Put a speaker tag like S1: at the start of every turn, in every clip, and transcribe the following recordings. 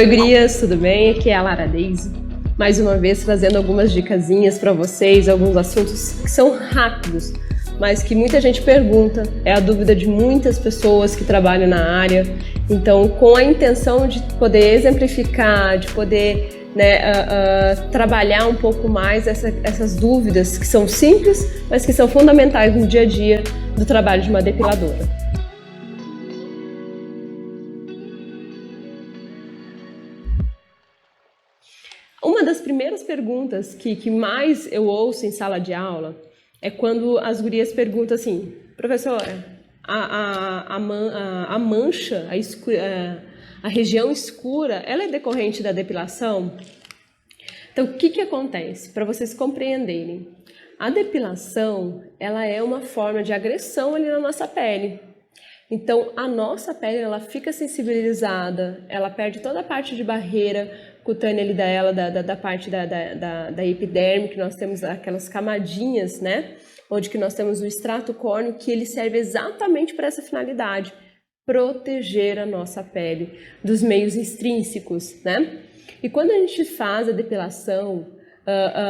S1: Oi, gurias, tudo bem? Aqui é a Lara Daisy, mais uma vez trazendo algumas dicasinhas para vocês, alguns assuntos que são rápidos, mas que muita gente pergunta, é a dúvida de muitas pessoas que trabalham na área. Então, com a intenção de poder exemplificar, de poder trabalhar um pouco mais essas dúvidas que são simples, mas que são fundamentais no dia a dia do trabalho de uma depiladora. Uma das primeiras perguntas que mais eu ouço em sala de aula é quando as gurias perguntam assim: professora, a mancha, a região escura, ela é decorrente da depilação? Então, o que acontece? Para vocês compreenderem, a depilação, ela é uma forma de agressão ali na nossa pele. Então, a nossa pele, ela fica sensibilizada, ela perde toda a parte de barreira cutânea ali da parte da epiderme, que nós temos aquelas camadinhas, né? Onde que nós temos o extrato córneo, que ele serve exatamente para essa finalidade, proteger a nossa pele dos meios extrínsecos, né? E quando a gente faz a depilação,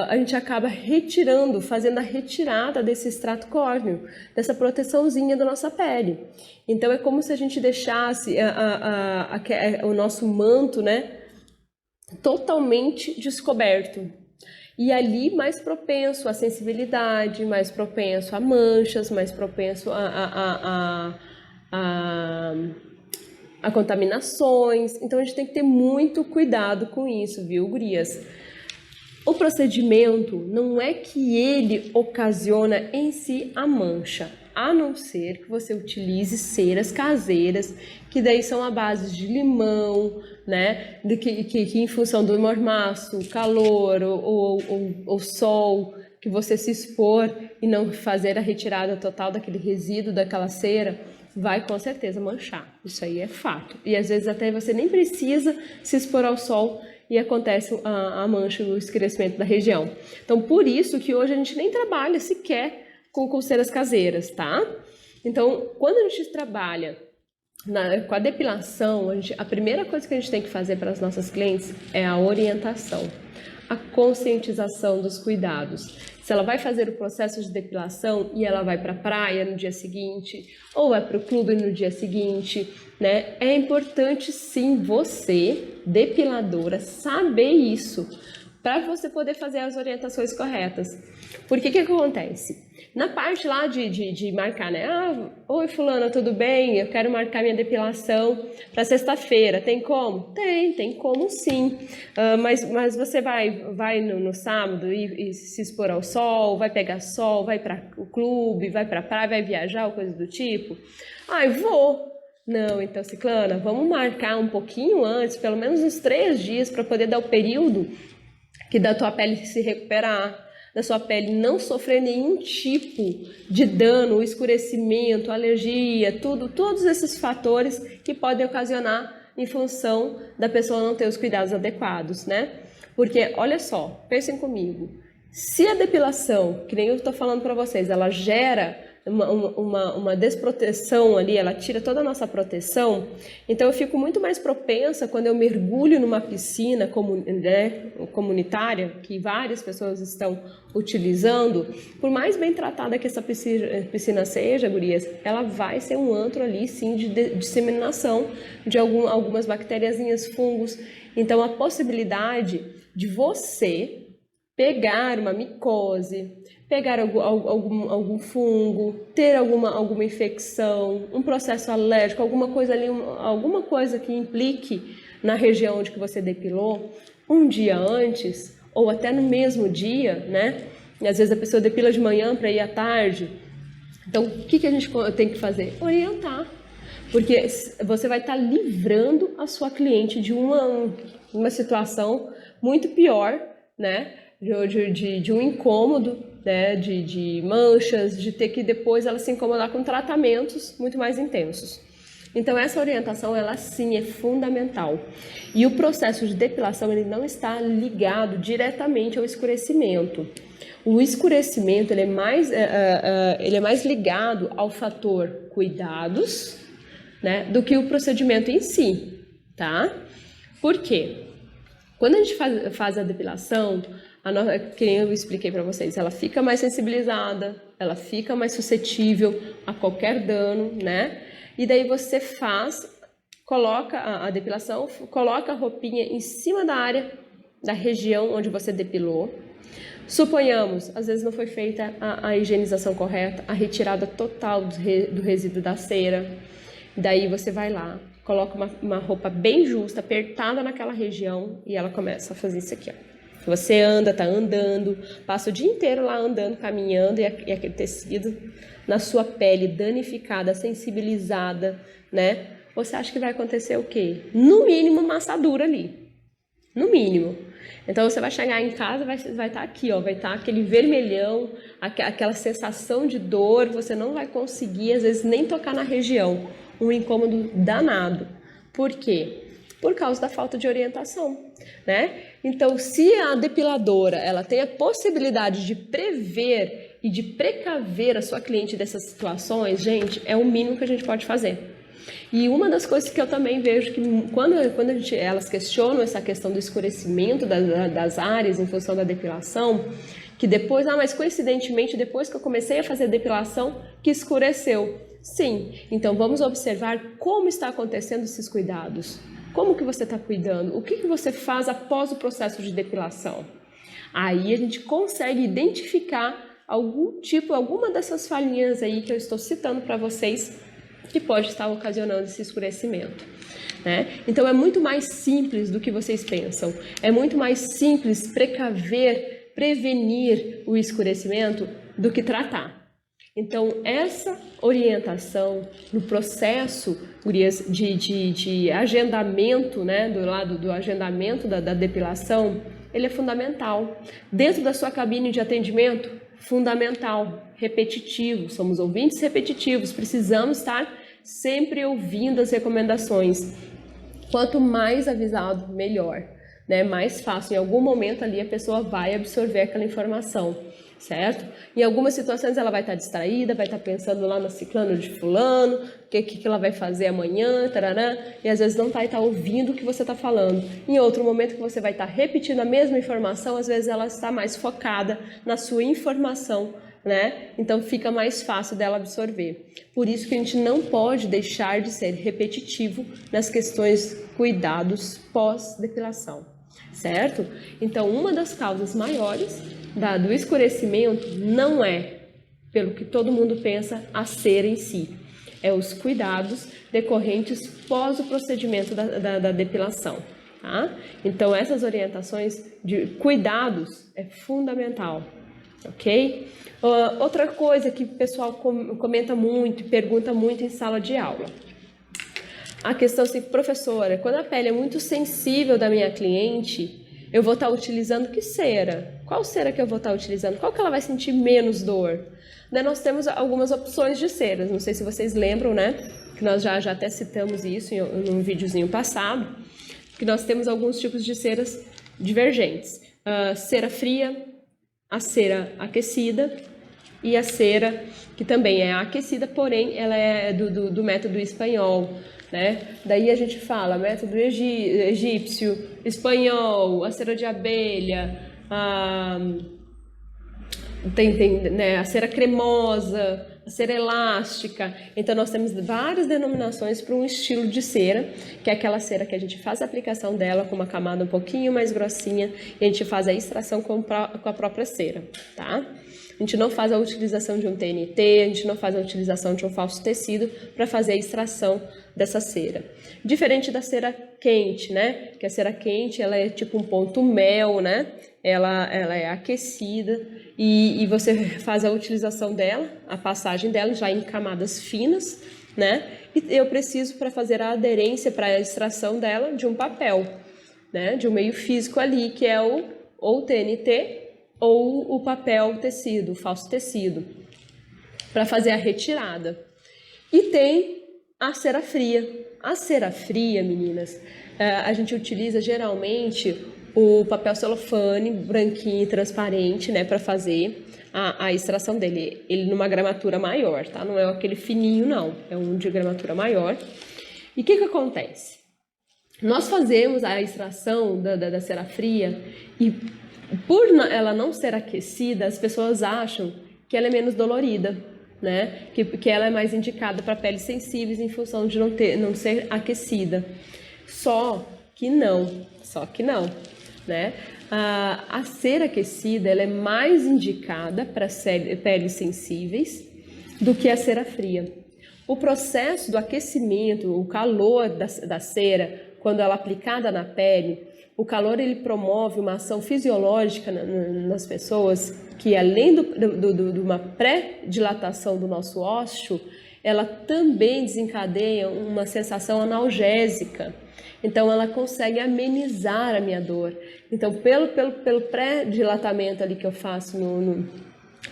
S1: a gente acaba fazendo a retirada desse extrato córneo, dessa proteçãozinha da nossa pele. Então é como se a gente deixasse o nosso manto, né, totalmente descoberto. E ali mais propenso à sensibilidade, mais propenso a manchas, mais propenso a contaminações. Então a gente tem que ter muito cuidado com isso, viu, gurias? O procedimento não é que ele ocasiona em si a mancha, a não ser que você utilize ceras caseiras, que daí são à base de limão, né? Que em função do mormaço, calor ou sol, que você se expor e não fazer a retirada total daquele resíduo daquela cera, vai com certeza manchar. Isso aí é fato. E às vezes até você nem precisa se expor ao sol e acontece a mancha, o escurecimento da região. Então, por isso que hoje a gente nem trabalha sequer com ceras caseiras, tá? Então, quando a gente trabalha com a depilação, a primeira coisa que a gente tem que fazer para as nossas clientes é a orientação, a conscientização dos cuidados. Se ela vai fazer o processo de depilação e ela vai para a praia no dia seguinte, ou vai para o clube no dia seguinte, né? É importante sim você, depiladora, saber isso, para você poder fazer as orientações corretas. Porque que acontece? Na parte lá de marcar, né? Oi fulana, tudo bem? Eu quero marcar minha depilação para sexta-feira. Tem como? Tem como sim. Mas você vai no sábado e se expor ao sol, vai pegar sol, vai para o clube, vai para a praia, vai viajar ou coisa do tipo? Eu vou. Não, então, ciclana, vamos marcar um pouquinho antes, pelo menos uns 3 dias, para poder dar o período que da tua pele se recuperar, da sua pele não sofrer nenhum tipo de dano, escurecimento, alergia, todos esses fatores que podem ocasionar em função da pessoa não ter os cuidados adequados, né? Porque, olha só, pensem comigo, se a depilação, que nem eu estou falando para vocês, ela gera uma desproteção ali, ela tira toda a nossa proteção, então eu fico muito mais propensa quando eu mergulho numa piscina comunitária, que várias pessoas estão utilizando, por mais bem tratada que essa piscina seja, gurias, ela vai ser um antro ali, sim, de disseminação de algumas bactériazinhas, fungos. Então a possibilidade de você pegar uma micose, pegar algum fungo, ter alguma infecção, um processo alérgico, alguma coisa ali, alguma coisa que implique na região onde que você depilou, um dia antes, ou até no mesmo dia, né? E às vezes a pessoa depila de manhã para ir à tarde. Então, o que a gente tem que fazer? Orientar. Porque você vai estar livrando a sua cliente de uma situação muito pior, né? De um incômodo, né? De manchas, de ter que depois ela se incomodar com tratamentos muito mais intensos. Então essa orientação, ela sim é fundamental. E o processo de depilação, ele não está ligado diretamente ao escurecimento. O escurecimento, ele é mais ligado ao fator cuidados, né, do que o procedimento em si, tá? Por quê? Quando a gente faz a depilação, que eu expliquei para vocês, ela fica mais sensibilizada, ela fica mais suscetível a qualquer dano, né? E daí você coloca a depilação, coloca a roupinha em cima da área, da região onde você depilou. Suponhamos, às vezes não foi feita a higienização correta, a retirada total do resíduo da cera. Daí você vai lá, coloca uma roupa bem justa, apertada naquela região e ela começa a fazer isso aqui, ó. Você tá andando, passa o dia inteiro lá andando, caminhando e aquele tecido na sua pele danificada, sensibilizada, né? Você acha que vai acontecer o quê? No mínimo uma assadura ali, no mínimo. Então você vai chegar em casa, vai estar aqui, ó, vai estar aquele vermelhão, aquela sensação de dor, você não vai conseguir às vezes nem tocar na região, um incômodo danado. Por quê? Por causa da falta de orientação, né? Então, se a depiladora ela tem a possibilidade de prever e de precaver a sua cliente dessas situações, gente, é o mínimo que a gente pode fazer. E uma das coisas que eu também vejo que quando elas questionam essa questão do escurecimento das áreas em função da depilação, que depois, mas coincidentemente, depois que eu comecei a fazer a depilação, que escureceu. Sim, então vamos observar como está acontecendo esses cuidados. Como que você está cuidando? O que você faz após o processo de depilação? Aí a gente consegue identificar alguma dessas falhinhas aí que eu estou citando para vocês, que pode estar ocasionando esse escurecimento, né? Então é muito mais simples do que vocês pensam. É muito mais simples prevenir o escurecimento do que tratar. Então, essa orientação no processo, gurias, de agendamento, né, do lado do agendamento da depilação, ele é fundamental. Dentro da sua cabine de atendimento, fundamental, repetitivo, somos ouvintes repetitivos, precisamos estar sempre ouvindo as recomendações. Quanto mais avisado, melhor, né? Mais fácil, em algum momento ali a pessoa vai absorver aquela informação, certo? Em algumas situações ela vai estar distraída, vai estar pensando lá no ciclano de fulano, o que ela vai fazer amanhã, tarará, e às vezes não vai estar ouvindo o que você está falando. Em outro momento que você vai estar repetindo a mesma informação, às vezes ela está mais focada na sua informação, né? Então fica mais fácil dela absorver. Por isso que a gente não pode deixar de ser repetitivo nas questões cuidados pós-depilação, certo? Então uma das causas maiores do escurecimento não é, pelo que todo mundo pensa, a cera em si. É os cuidados decorrentes pós o procedimento da depilação, tá? Então essas orientações de cuidados é fundamental, ok? Outra coisa que o pessoal comenta muito e pergunta muito em sala de aula. A questão assim, professora, quando a pele é muito sensível da minha cliente, eu vou estar utilizando que cera? Qual cera que eu vou estar utilizando? Qual que ela vai sentir menos dor? Daí nós temos algumas opções de ceras, não sei se vocês lembram, né? Que nós já até citamos isso em um videozinho passado, que nós temos alguns tipos de ceras divergentes. Cera fria, a cera aquecida e a cera que também é aquecida, porém ela é do método espanhol, né? Daí a gente fala método egípcio, espanhol, a cera de abelha, né, a cera cremosa, a cera elástica. Então nós temos várias denominações para um estilo de cera, que é aquela cera que a gente faz a aplicação dela com uma camada um pouquinho mais grossinha e a gente faz a extração com a própria cera, tá? A gente não faz a utilização de um TNT, a gente não faz a utilização de um falso tecido para fazer a extração dessa cera. Diferente da cera quente, né? Que a cera quente, ela é tipo um ponto mel, né? Ela é aquecida e você faz a utilização dela, a passagem dela já em camadas finas, né? E eu preciso, para fazer a aderência, para a extração dela, de um papel, né? De um meio físico ali, que é ou TNT ou o papel tecido, o falso tecido, para fazer a retirada. E tem a cera fria. A cera fria, meninas, a gente utiliza geralmente o papel celofane branquinho e transparente, né, para fazer a extração dele. Ele numa gramatura maior, tá? Não é aquele fininho, não. É um de gramatura maior. E o que acontece? Nós fazemos a extração da cera fria e por ela não ser aquecida, as pessoas acham que ela é menos dolorida, né? Que ela é mais indicada para peles sensíveis em função de não ser aquecida. Só que não, né? A cera aquecida ela é mais indicada para peles sensíveis do que a cera fria. O processo do aquecimento, o calor da cera, quando ela é aplicada na pele, o calor ele promove uma ação fisiológica nas pessoas que, além de uma pré-dilatação do nosso ósseo, ela também desencadeia uma sensação analgésica. Então, ela consegue amenizar a minha dor. Então, pelo pré-dilatamento ali que eu faço no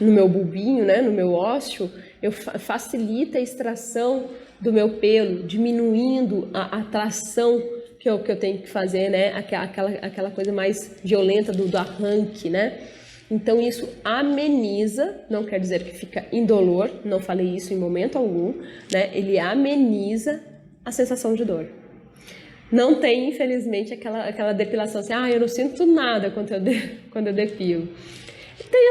S1: meu bulbinho, né, no meu ósseo, eu facilita a extração do meu pelo, diminuindo a tração que eu tenho que fazer, né, aquela coisa mais violenta do arranque, né. Então isso ameniza, não quer dizer que fica indolor, não falei isso em momento algum, né, ele ameniza a sensação de dor. Não tem, infelizmente, aquela depilação assim, eu não sinto nada quando eu depilo. Tem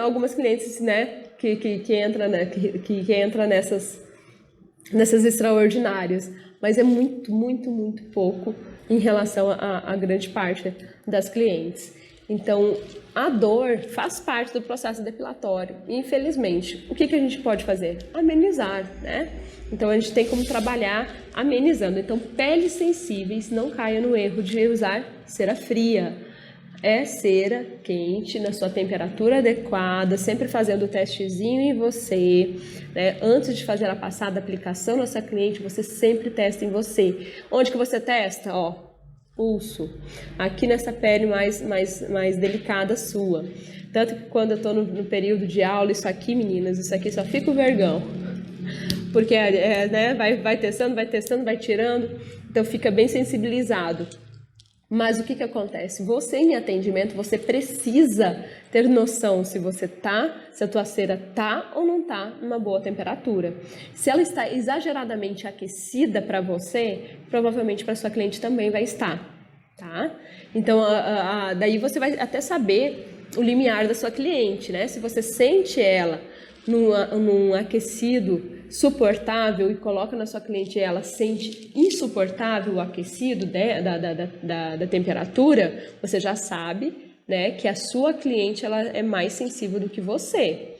S1: algumas clientes, né, que entra nessas extraordinárias, mas é muito, muito, muito pouco em relação à grande parte das clientes. Então, a dor faz parte do processo depilatório. Infelizmente, o que a gente pode fazer? Amenizar, né? Então, a gente tem como trabalhar amenizando. Então, peles sensíveis, não caiam no erro de usar cera fria. É cera quente, na sua temperatura adequada, sempre fazendo o testezinho em você, né? Antes de fazer a passada aplicação na sua cliente, você sempre testa em você. Onde que você testa? Pulso. Aqui nessa pele mais delicada sua. Tanto que quando eu estou no período de aula, isso aqui, meninas, isso aqui só fica o vergão. Porque né, vai testando, vai tirando, então fica bem sensibilizado. Mas o que acontece? Você em atendimento, você precisa ter noção se a tua cera tá ou não tá numa boa temperatura. Se ela está exageradamente aquecida para você, provavelmente para sua cliente também vai estar, tá? Então, daí você vai até saber o limiar da sua cliente, né? Se você sente ela num aquecido suportável e coloca na sua cliente e ela sente insuportável o aquecido da temperatura, você já sabe, né, que a sua cliente ela é mais sensível do que você.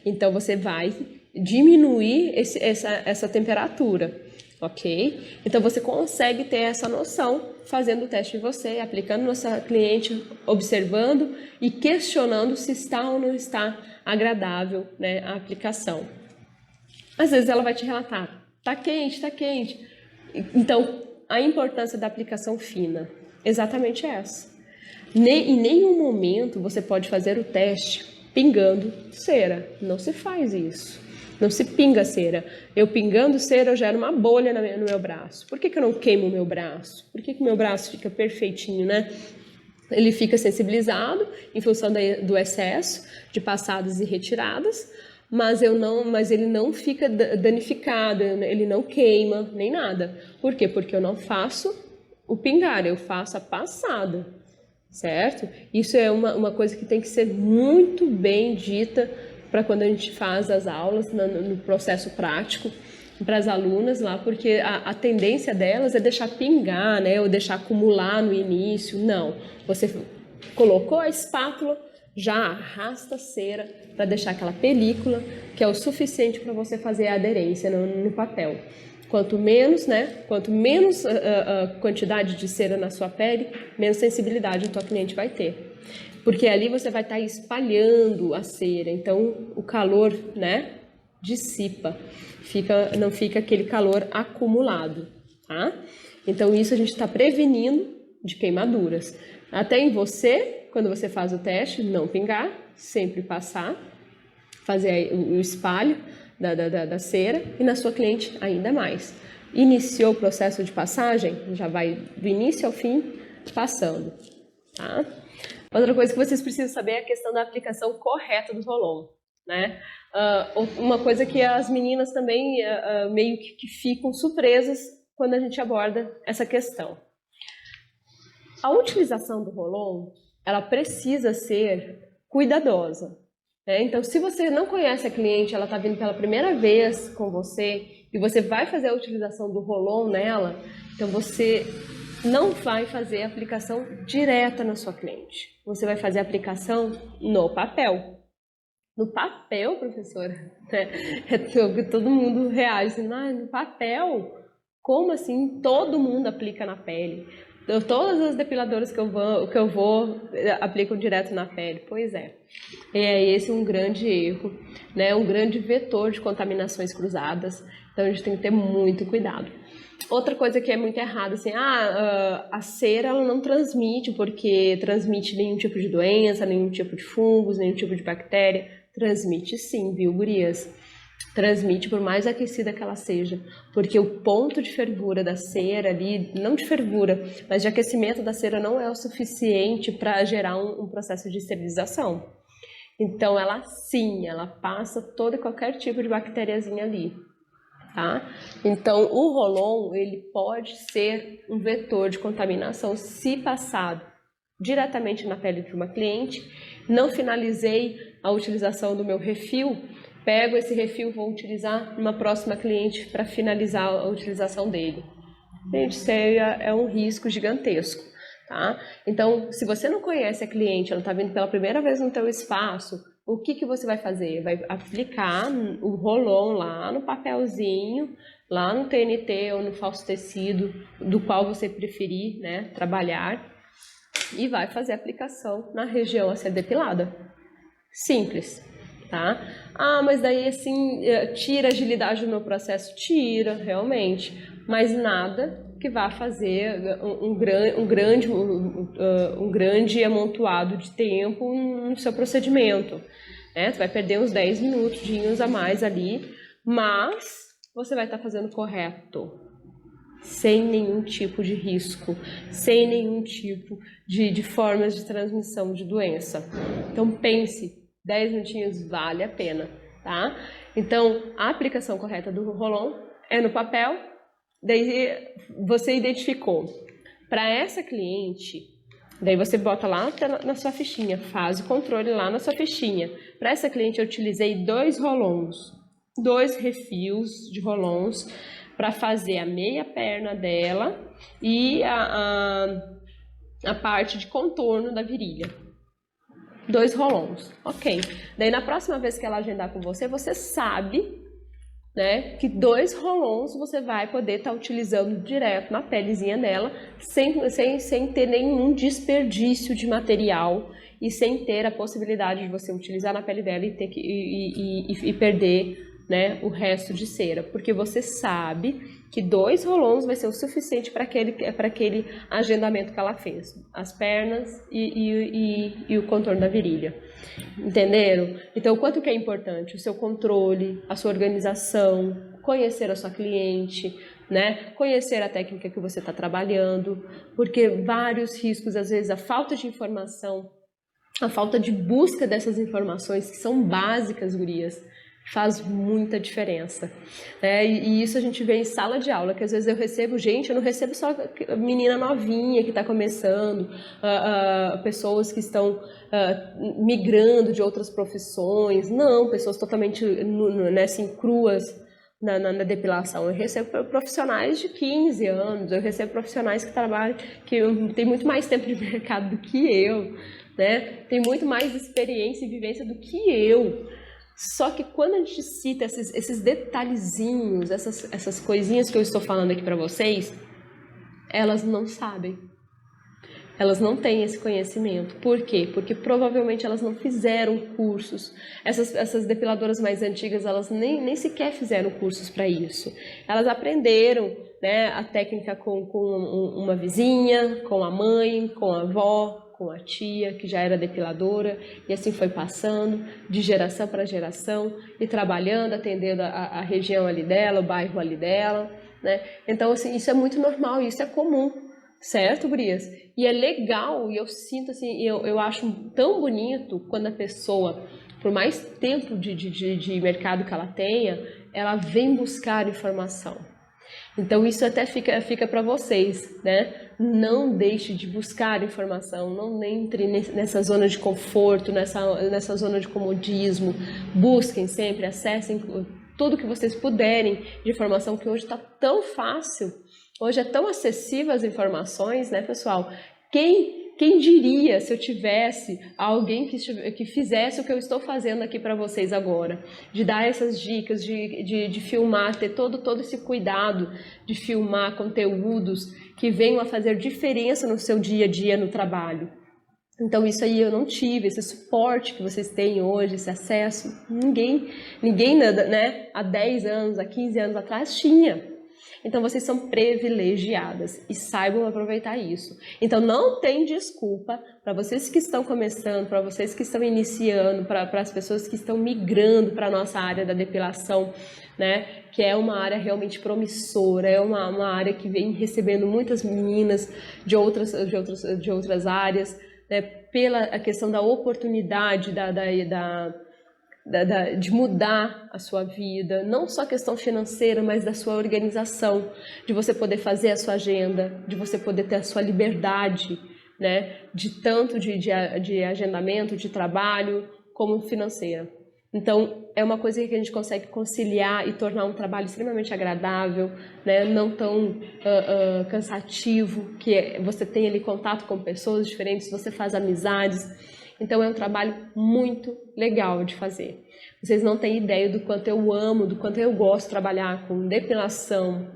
S1: Então você vai diminuir essa temperatura, ok? Então você consegue ter essa noção fazendo o teste em você, aplicando na sua cliente, observando e questionando se está ou não está agradável, né, a aplicação. Às vezes ela vai te relatar, tá quente. Então, a importância da aplicação fina, exatamente essa. Em nenhum momento você pode fazer o teste pingando cera, não se faz isso. Não se pinga cera. Eu pingando cera, eu gero uma bolha no meu braço. Por que eu não queimo o meu braço? Por que o meu braço fica perfeitinho, né? Ele fica sensibilizado em função do excesso de passadas e retiradas, mas ele não fica danificado, ele não queima, nem nada. Por quê? Porque eu não faço o pingar, eu faço a passada, certo? Isso é uma coisa que tem que ser muito bem dita para quando a gente faz as aulas, no processo prático, para as alunas lá, porque a tendência delas é deixar pingar, né, ou deixar acumular no início. Não, você colocou a espátula, já arrasta a cera para deixar aquela película, que é o suficiente para você fazer a aderência no papel. Quanto menos quantidade de cera na sua pele, menos sensibilidade a tua cliente vai ter. Porque ali você vai estar espalhando a cera, então o calor, né, dissipa, não fica aquele calor acumulado, tá? Então isso a gente está prevenindo de queimaduras. Até em você, quando você faz o teste, não pingar, sempre passar, fazer o espalho da cera, e na sua cliente ainda mais. Iniciou o processo de passagem, já vai do início ao fim passando, tá? Outra coisa que vocês precisam saber é a questão da aplicação correta do Rolon, né? Uma coisa que as meninas também meio que ficam surpresas quando a gente aborda essa questão. A utilização do Rolon, ela precisa ser cuidadosa, né? Então, se você não conhece a cliente, ela está vindo pela primeira vez com você e você vai fazer a utilização do Rolon nela, então você não vai fazer a aplicação direta na sua cliente. Você vai fazer a aplicação no papel. No papel, professora? Todo mundo reage assim, no papel? Como assim? Todo mundo aplica na pele. Todas as depiladoras que eu vou aplicam direto na pele. Pois é. É esse um grande erro, né? Um grande vetor de contaminações cruzadas. Então a gente tem que ter muito cuidado. Outra coisa que é muito errada, assim, a cera ela não transmite porque transmite nenhum tipo de doença, nenhum tipo de fungos, nenhum tipo de bactéria. Transmite sim, viu, gurias? Transmite por mais aquecida que ela seja, porque o ponto de fervura da cera ali, não de fervura, mas de aquecimento da cera não é o suficiente para gerar um processo de esterilização. Então ela sim, ela passa todo e qualquer tipo de bactériazinha ali. Tá? Então, o Rolon ele pode ser um vetor de contaminação se passado diretamente na pele de uma cliente. Não finalizei a utilização do meu refil, pego esse refil e vou utilizar numa próxima cliente para finalizar a utilização dele. Gente, isso é um risco gigantesco. Tá? Então, se você não conhece a cliente, ela está vindo pela primeira vez no teu espaço, o que você vai fazer? Vai aplicar o Rolon lá no papelzinho, lá no TNT ou no falso tecido, do qual você preferir, né, trabalhar, e vai fazer a aplicação na região a ser depilada. Simples, tá? Mas daí assim, tira a agilidade do meu processo? Tira, realmente, mas nada que vá fazer um grande amontoado de tempo no seu procedimento, né? Você vai perder uns 10 minutos a mais ali, mas você vai estar fazendo correto, sem nenhum tipo de risco, sem nenhum tipo de formas de transmissão de doença. Então pense, 10 minutinhos vale a pena, tá? Então, a aplicação correta do Rolon é no papel. Daí você identificou para essa cliente, daí você bota lá na sua fichinha, faz o controle lá na sua fichinha. Para essa cliente eu utilizei 2 rolons, 2 refis de rolons para fazer a meia perna dela e a parte de contorno da virilha. 2 rolons, ok. Daí na próxima vez que ela agendar com você, você sabe, né, que 2 rolons você vai poder estar utilizando direto na pelezinha dela, sem ter nenhum desperdício de material e sem ter a possibilidade de você utilizar na pele dela e perder, né, o resto de cera, porque você sabe que 2 rolons vai ser o suficiente para aquele agendamento que ela fez, as pernas e o contorno da virilha. Entenderam? Então, o quanto que é importante o seu controle, a sua organização, conhecer a sua cliente, né? Conhecer a técnica que você está trabalhando, porque vários riscos, às vezes, a falta de informação, a falta de busca dessas informações que são básicas, gurias, faz muita diferença, né? E isso a gente vê em sala de aula, que às vezes eu recebo gente, eu não recebo só menina novinha que está começando, pessoas que estão migrando de outras profissões, não, pessoas totalmente assim, cruas na depilação. Eu recebo profissionais de 15 anos, eu recebo profissionais que trabalham, que têm muito mais tempo de mercado do que eu, né? Tem muito mais experiência e vivência do que eu. Só que quando a gente cita esses detalhezinhos, essas coisinhas que eu estou falando aqui para vocês, elas não sabem. Elas não têm esse conhecimento. Por quê? Porque provavelmente elas não fizeram cursos. Essas depiladoras mais antigas, elas nem sequer fizeram cursos para isso. Elas aprenderam, né, a técnica com uma vizinha, com a mãe, com a avó, com a tia, que já era depiladora, e assim foi passando de geração para geração, e trabalhando, atendendo a região ali dela, o bairro ali dela, né? Então, assim, isso é muito normal, isso é comum, certo, gurias? E é legal, e eu sinto assim, eu acho tão bonito quando a pessoa, por mais tempo de mercado que ela tenha, ela vem buscar informação. Então isso até fica para vocês, né? Não deixe de buscar informação, não entre nessa zona de conforto, nessa zona de comodismo. Busquem sempre, acessem tudo que vocês puderem de informação, que hoje está tão fácil, hoje é tão acessível as informações, né, pessoal? Quem diria se eu tivesse alguém que fizesse o que eu estou fazendo aqui para vocês agora, de dar essas dicas, de filmar, ter todo esse cuidado de filmar conteúdos que venham a fazer diferença no seu dia a dia no trabalho. Então isso aí eu não tive, esse suporte que vocês têm hoje, esse acesso, ninguém, né, há 10 anos, há 15 anos atrás tinha. Então vocês são privilegiadas e saibam aproveitar isso. Então não tem desculpa para vocês que estão começando, para vocês que estão iniciando, para as pessoas que estão migrando para a nossa área da depilação, né? Que é uma área realmente promissora, é uma área que vem recebendo muitas meninas de outras áreas, né? Pela a questão da oportunidade de mudar a sua vida, não só a questão financeira, mas da sua organização, de você poder fazer a sua agenda, de você poder ter a sua liberdade, né, de tanto de agendamento, de trabalho, como financeira. Então, é uma coisa que a gente consegue conciliar e tornar um trabalho extremamente agradável, né, não tão cansativo, que você tem ali contato com pessoas diferentes, você faz amizades. Então é um trabalho muito legal de fazer. Vocês não têm ideia do quanto eu amo, do quanto eu gosto de trabalhar com depilação,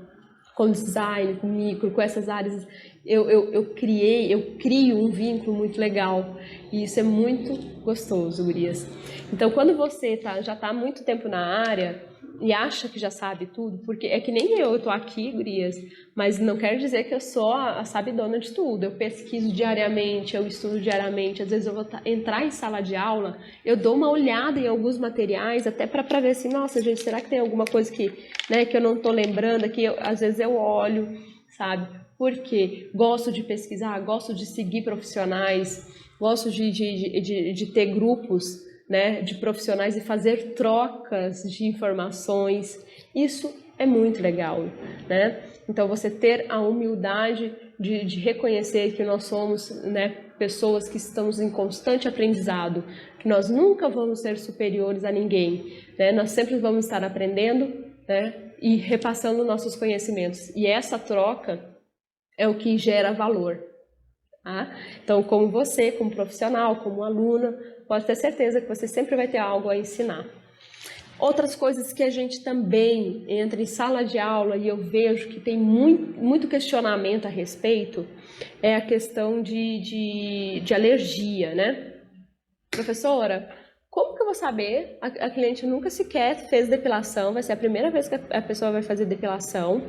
S1: com design, com micro, com essas áreas. Eu crio um vínculo muito legal e isso é muito gostoso, gurias. Então quando você já está há muito tempo na área e acha que já sabe tudo, porque é que nem eu tô aqui, gurias, mas não quer dizer que eu sou a sabidona de tudo. Eu pesquiso diariamente, eu estudo diariamente, às vezes eu vou entrar em sala de aula, eu dou uma olhada em alguns materiais, até para ver assim, nossa, gente, será que tem alguma coisa que eu não tô lembrando aqui? Às vezes eu olho, sabe? Porque gosto de pesquisar, gosto de seguir profissionais, gosto de ter grupos, né, de profissionais e fazer trocas de informações. Isso é muito legal, né? Então você ter a humildade de reconhecer que nós somos, né, pessoas que estamos em constante aprendizado, que nós nunca vamos ser superiores a ninguém, né? Nós sempre vamos estar aprendendo, né, e repassando nossos conhecimentos. E essa troca é o que gera valor. Tá? Então, como você, como profissional, como aluna, pode ter certeza que você sempre vai ter algo a ensinar. Outras coisas que a gente também entra em sala de aula e eu vejo que tem muito questionamento a respeito é a questão de alergia, né? Professora, como que eu vou saber? A cliente nunca sequer fez depilação, vai ser a primeira vez que a pessoa vai fazer depilação.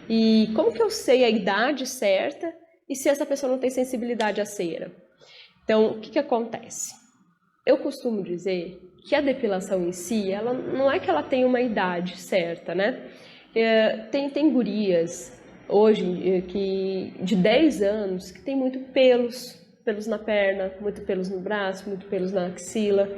S1: E como que eu sei a idade certa e se essa pessoa não tem sensibilidade à cera? Então, o que acontece? Eu costumo dizer que a depilação em si, ela não é que ela tem uma idade certa, né? Tem gurias hoje de 10 anos que tem muito pelos na perna, muito pelos no braço, muito pelos na axila,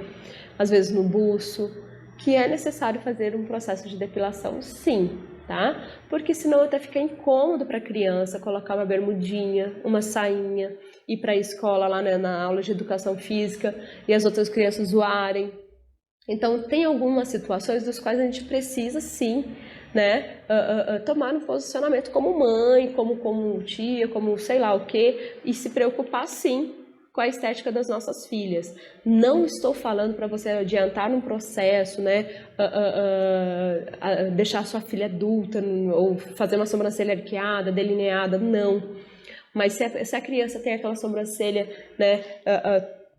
S1: às vezes no buço, que é necessário fazer um processo de depilação, sim, tá? Porque senão até fica incômodo para a criança colocar uma bermudinha, uma sainha, ir para a escola lá, né, na aula de educação física e as outras crianças zoarem. Então tem algumas situações das quais a gente precisa sim, né, tomar um posicionamento como mãe, como tia, como sei lá o que, e se preocupar sim com a estética das nossas filhas. Não estou falando para você adiantar num processo, né, deixar sua filha adulta ou fazer uma sobrancelha arqueada, delineada, não. Mas se a criança tem aquela sobrancelha, né,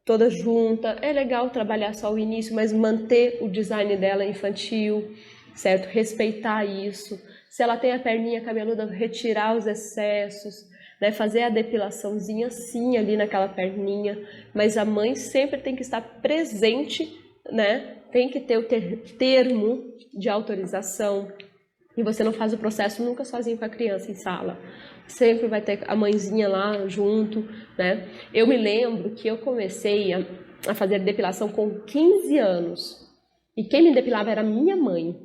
S1: toda junta, é legal trabalhar só o início, mas manter o design dela infantil, certo? Respeitar isso. Se ela tem a perninha cabeluda, retirar os excessos, né? Fazer a depilaçãozinha sim ali naquela perninha, mas a mãe sempre tem que estar presente, né? Tem que ter o termo de autorização. E você não faz o processo nunca sozinho com a criança em sala. Sempre vai ter a mãezinha lá junto, né? Eu me lembro que eu comecei a fazer depilação com 15 anos. E quem me depilava era minha mãe.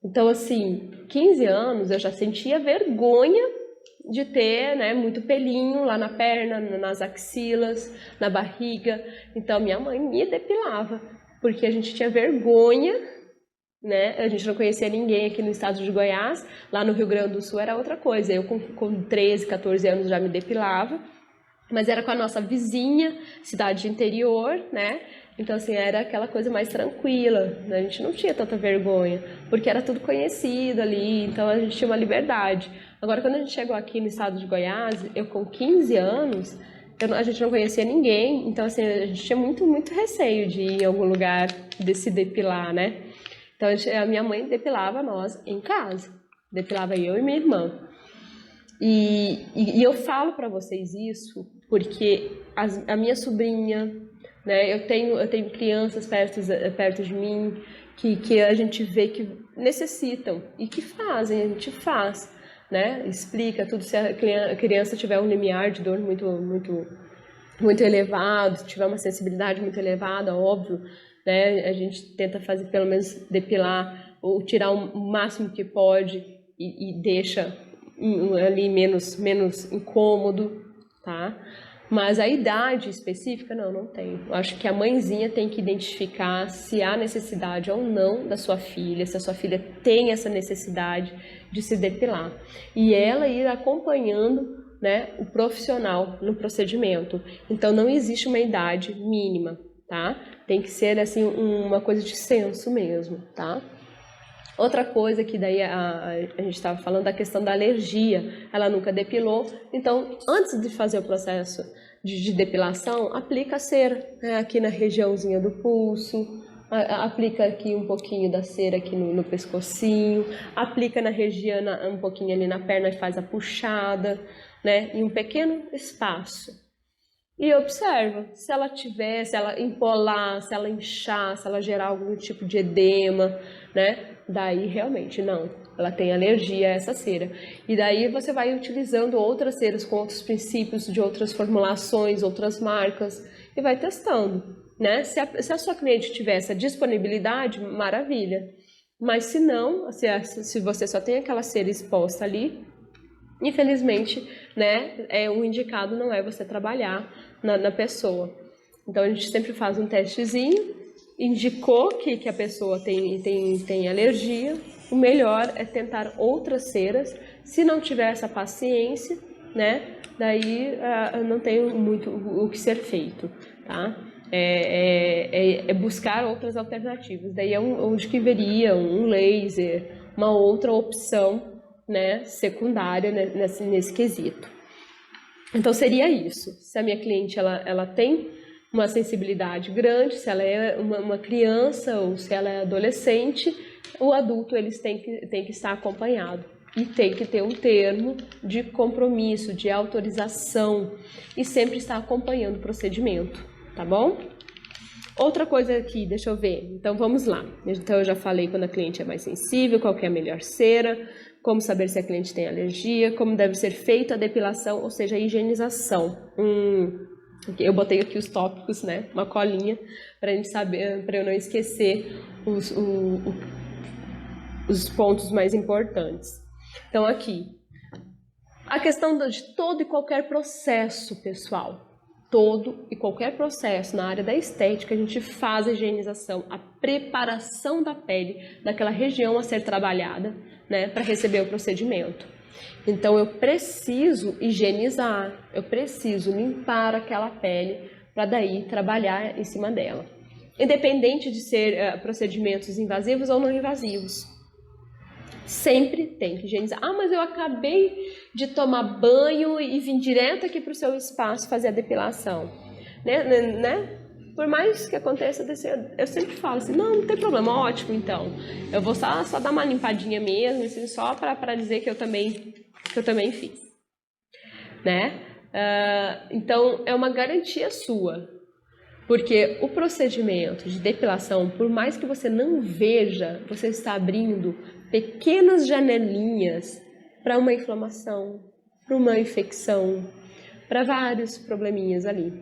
S1: Então, assim, 15 anos eu já sentia vergonha de ter, né, muito pelinho lá na perna, nas axilas, na barriga. Então, minha mãe me depilava, porque a gente tinha vergonha, né? A gente não conhecia ninguém aqui no estado de Goiás. Lá no Rio Grande do Sul era outra coisa. Eu com 13, 14 anos já me depilava, mas era com a nossa vizinha, cidade interior, né? Então, assim, era aquela coisa mais tranquila, né? A gente não tinha tanta vergonha, porque era tudo conhecido ali, então a gente tinha uma liberdade. Agora, quando a gente chegou aqui no estado de Goiás, eu com 15 anos, a gente não conhecia ninguém, então, assim, a gente tinha muito, muito receio de ir em algum lugar de se depilar, né? Então, a minha mãe depilava nós em casa, depilava eu e minha irmã. E eu falo para vocês isso porque a minha sobrinha, né, eu tenho crianças perto de mim que a gente vê que necessitam e que fazem, a gente faz, né? Explica tudo. Se a criança tiver um limiar de dor muito elevado, se tiver uma sensibilidade muito elevada, óbvio, né? A gente tenta fazer pelo menos depilar ou tirar o máximo que pode e deixa ali menos incômodo, tá? Mas a idade específica, não tem. Eu acho que a mãezinha tem que identificar se há necessidade ou não da sua filha, se a sua filha tem essa necessidade de se depilar. E ela ir acompanhando, né, o profissional no procedimento. Então, não existe uma idade mínima, tá? Tem que ser, assim, uma coisa de senso mesmo, tá? Outra coisa que daí a gente estava falando da questão da alergia, ela nunca depilou, então antes de fazer o processo de depilação, aplica a cera, né, aqui na regiãozinha do pulso, aplica aqui um pouquinho da cera aqui no pescocinho, aplica na região, um pouquinho ali na perna e faz a puxada, né, em um pequeno espaço. E observa, se ela empolar, se ela inchar, se ela gerar algum tipo de edema, né? Daí realmente não, ela tem alergia a essa cera. E daí você vai utilizando outras ceras com outros princípios, de outras formulações, outras marcas, e vai testando, né? Se a sua cliente tiver essa disponibilidade, maravilha. Mas se não, se você só tem aquela cera exposta ali, infelizmente, né, o indicado não é você trabalhar na pessoa. Então, a gente sempre faz um testezinho, indicou que a pessoa tem alergia, o melhor é tentar outras ceras. Se não tiver essa paciência, né, daí não tem muito o que ser feito, tá? É buscar outras alternativas. Daí é onde que veria um laser, uma outra opção, né, secundária nesse quesito. Então seria isso. Se a minha cliente ela tem uma sensibilidade grande, se ela é uma criança ou se ela é adolescente, o adulto eles têm que estar acompanhado e tem que ter um termo de compromisso, de autorização e sempre estar acompanhando o procedimento, tá bom? Outra coisa aqui, deixa eu ver. Então vamos lá. Então eu já falei quando a cliente é mais sensível, qual que é a melhor cera, como saber se a cliente tem alergia, como deve ser feita a depilação, ou seja, a higienização. Eu botei aqui os tópicos, né? Uma colinha para a gente saber, para eu não esquecer os pontos mais importantes. Então aqui, a questão de todo e qualquer processo, pessoal. Todo e qualquer processo na área da estética, a gente faz a higienização, a preparação da pele, daquela região a ser trabalhada, né, para receber o procedimento. Então, eu preciso higienizar, eu preciso limpar aquela pele para daí trabalhar em cima dela. Independente de ser procedimentos invasivos ou não invasivos. Sempre tem que higienizar. Ah, mas eu acabei de tomar banho e vim direto aqui para o seu espaço fazer a depilação. Né? Por mais que aconteça, eu sempre falo assim, não tem problema, ótimo então. Eu vou só dar uma limpadinha mesmo, assim, só para dizer que eu também fiz. Né? Então, é uma garantia sua. Porque o procedimento de depilação, por mais que você não veja, você está abrindo pequenas janelinhas para uma inflamação, para uma infecção, para vários probleminhas ali.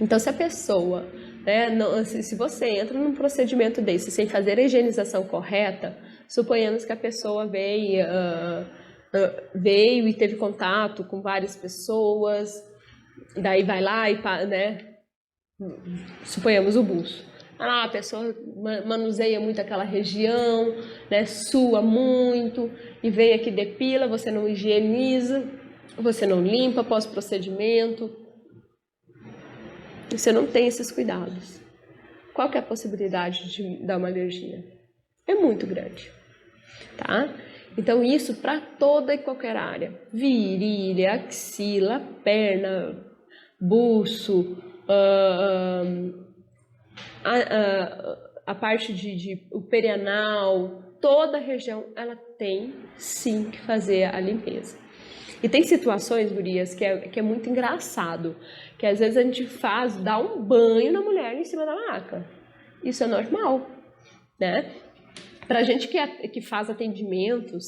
S1: Então, se a pessoa, né, se você entra num procedimento desse sem fazer a higienização correta, Suponhamos que a pessoa veio e teve contato com várias pessoas, daí vai lá e, né, suponhamos o buço. A pessoa manuseia muito aquela região, né, sua muito, e vem aqui depila, você não higieniza, você não limpa pós-procedimento, você não tem esses cuidados. Qual que é a possibilidade de dar uma alergia? É muito grande, tá? Então isso para toda e qualquer área, virilha, axila, perna, buço, a parte o perianal, toda a região, ela tem sim que fazer a limpeza. E tem situações, gurias, que é muito engraçado, que às vezes a gente dá um banho na mulher em cima da maca. Isso é normal, né? Pra gente que faz atendimentos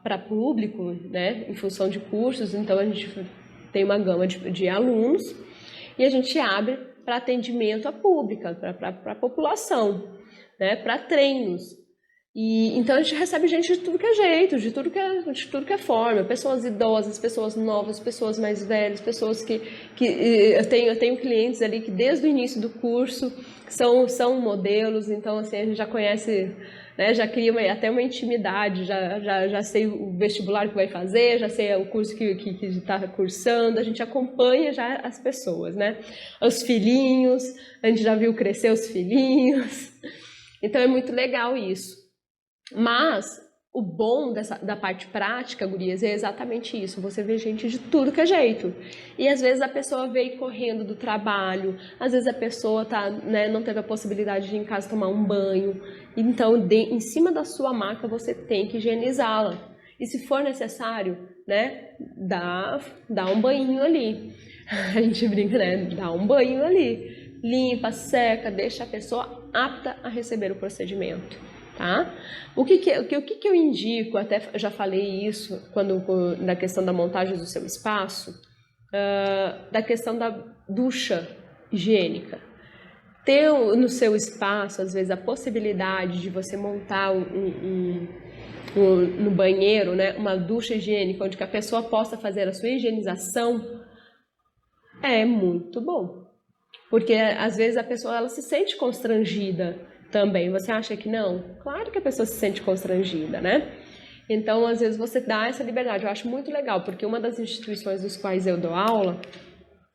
S1: para público, né, em função de cursos, então a gente tem uma gama de alunos e a gente abre para atendimento à pública, para a população, né, para treinos. E então a gente recebe gente de tudo que é jeito, de tudo que é forma, pessoas idosas, pessoas novas, pessoas mais velhas, pessoas que eu tenho clientes ali que desde o início do curso são modelos, então assim a gente já conhece, né, já cria até uma intimidade, já sei o vestibular que vai fazer, já sei o curso que está cursando, a gente acompanha já as pessoas, né? Os filhinhos, a gente já viu crescer os filhinhos, então é muito legal isso. Mas o bom da parte prática, gurias, é exatamente isso. Você vê gente de tudo que é jeito. E às vezes a pessoa veio correndo do trabalho, às vezes a pessoa né, não teve a possibilidade de ir em casa tomar um banho. Então, em cima da sua maca, você tem que higienizá-la. E se for necessário, né, dá um banho ali. A gente brinca, né? Dá um banho ali. Limpa, seca, deixa a pessoa apta a receber o procedimento. Tá? O que eu indico, até já falei isso na questão da montagem do seu espaço, da questão da ducha higiênica. Ter no seu espaço, às vezes, a possibilidade de você montar no banheiro, né, uma ducha higiênica, onde que a pessoa possa fazer a sua higienização, é muito bom. Porque, às vezes, a pessoa ela se sente constrangida também. Você acha que não? Claro que a pessoa se sente constrangida, né? Então, às vezes, você dá essa liberdade. Eu acho muito legal, porque uma das instituições dos quais eu dou aula,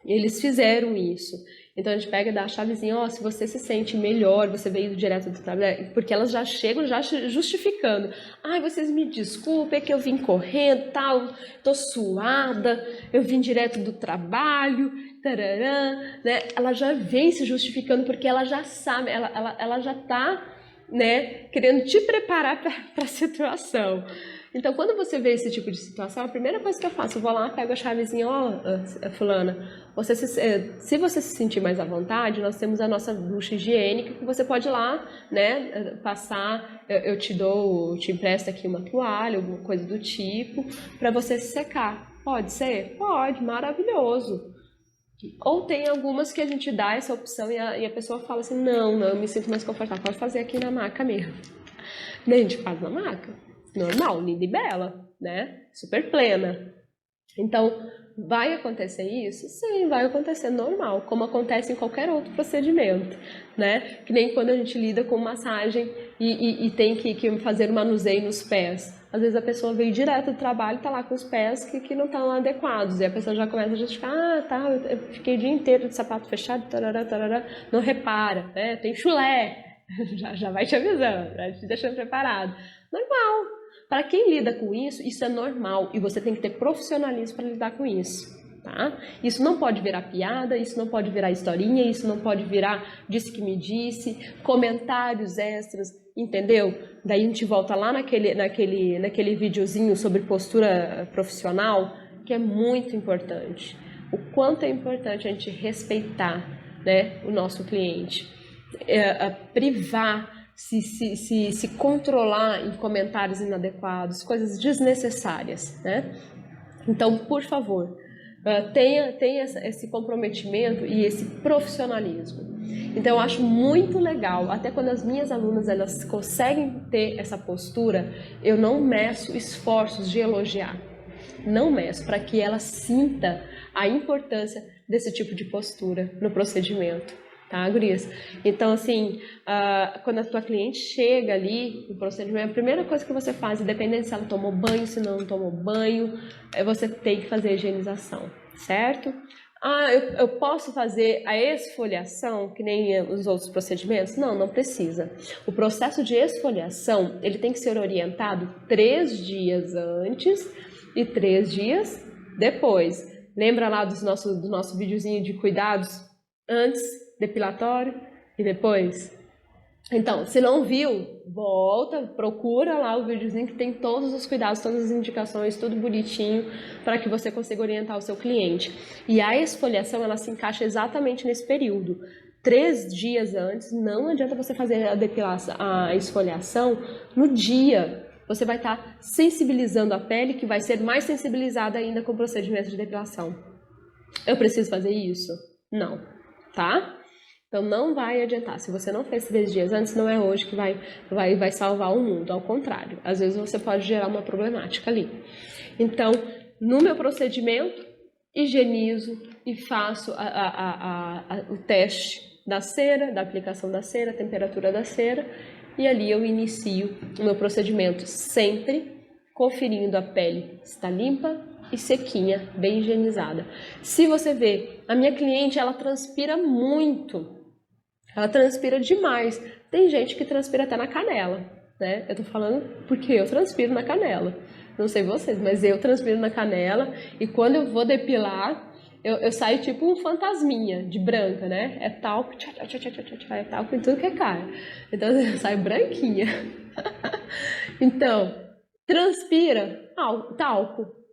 S1: eles fizeram isso. Então, a gente pega e dá a chavezinha, se você se sente melhor, você veio direto do trabalho, porque elas já chegam já justificando. Vocês me desculpem, é que eu vim correndo, tal, tô suada, eu vim direto do trabalho, tarará, né? Ela já vem se justificando, porque ela já sabe, ela já tá, né, querendo te preparar para a situação. Então, quando você vê esse tipo de situação, a primeira coisa que eu faço, eu vou lá, pego a chavezinha, fulana, se você se sentir mais à vontade, nós temos a nossa ducha higiênica, que você pode ir lá, né, passar, eu te empresto aqui uma toalha, alguma coisa do tipo, para você se secar. Pode ser? Pode, maravilhoso. Ou tem algumas que a gente dá essa opção e a pessoa fala assim, não, eu me sinto mais confortável, pode fazer aqui na maca mesmo. Daí a gente faz na maca. Normal, linda e bela, né? Super plena. Então, vai acontecer isso? Sim, vai acontecer normal, como acontece em qualquer outro procedimento, né? Que nem quando a gente lida com massagem e tem que fazer o manuseio nos pés. Às vezes a pessoa veio direto do trabalho e tá lá com os pés que não estão adequados. E a pessoa já começa a justificar, eu fiquei o dia inteiro de sapato fechado, tarará, tarará. Não repara, né? Tem chulé. Já vai te avisando, já te deixando preparado. Normal. Para quem lida com isso é normal e você tem que ter profissionalismo para lidar com isso, tá? Isso não pode virar piada, isso não pode virar historinha, isso não pode virar disse que me disse, comentários extras, entendeu? Daí a gente volta lá naquele videozinho sobre postura profissional, que é muito importante. O quanto é importante a gente respeitar, né, o nosso cliente, privar, se controlar em comentários inadequados, coisas desnecessárias, né? Então, por favor, tenha esse comprometimento e esse profissionalismo. Então eu acho muito legal, até quando as minhas alunas elas conseguem ter essa postura, eu não meço esforços de elogiar, não meço, para que ela sinta a importância desse tipo de postura no procedimento, tá, gurias? Então, assim, quando a tua cliente chega ali no procedimento, a primeira coisa que você faz, independente se ela tomou banho, se não tomou banho, você tem que fazer a higienização, certo? Eu posso fazer a esfoliação, que nem os outros procedimentos? Não, não precisa. O processo de esfoliação, ele tem que ser orientado 3 dias antes e 3 dias depois. Lembra lá do nosso videozinho de cuidados antes, depilatório e depois? Então, se não viu, volta, procura lá o videozinho que tem todos os cuidados, todas as indicações, tudo bonitinho, para que você consiga orientar o seu cliente. E a esfoliação, ela se encaixa exatamente nesse período. 3 dias antes, não adianta você fazer a esfoliação no dia. Você vai estar sensibilizando a pele, que vai ser mais sensibilizada ainda com o procedimento de depilação. Eu preciso fazer isso? Não, tá? Então não vai adiantar. Se você não fez 3 dias antes, não é hoje que vai salvar o mundo. Ao contrário, às vezes você pode gerar uma problemática ali. Então, no meu procedimento, higienizo e faço o teste da cera, da aplicação da cera, a temperatura da cera, e ali eu inicio o meu procedimento sempre conferindo a pele se está limpa e sequinha, bem higienizada. Se você vê, a minha cliente, ela transpira muito. Ela transpira demais. Tem gente que transpira até na canela, né? Eu tô falando porque eu transpiro na canela. Não sei vocês, mas eu transpiro na canela e quando eu vou depilar, eu saio tipo um fantasminha de branca, né? É talco, é talco em tudo que é cara. Então eu saio branquinha. Então, transpira talco.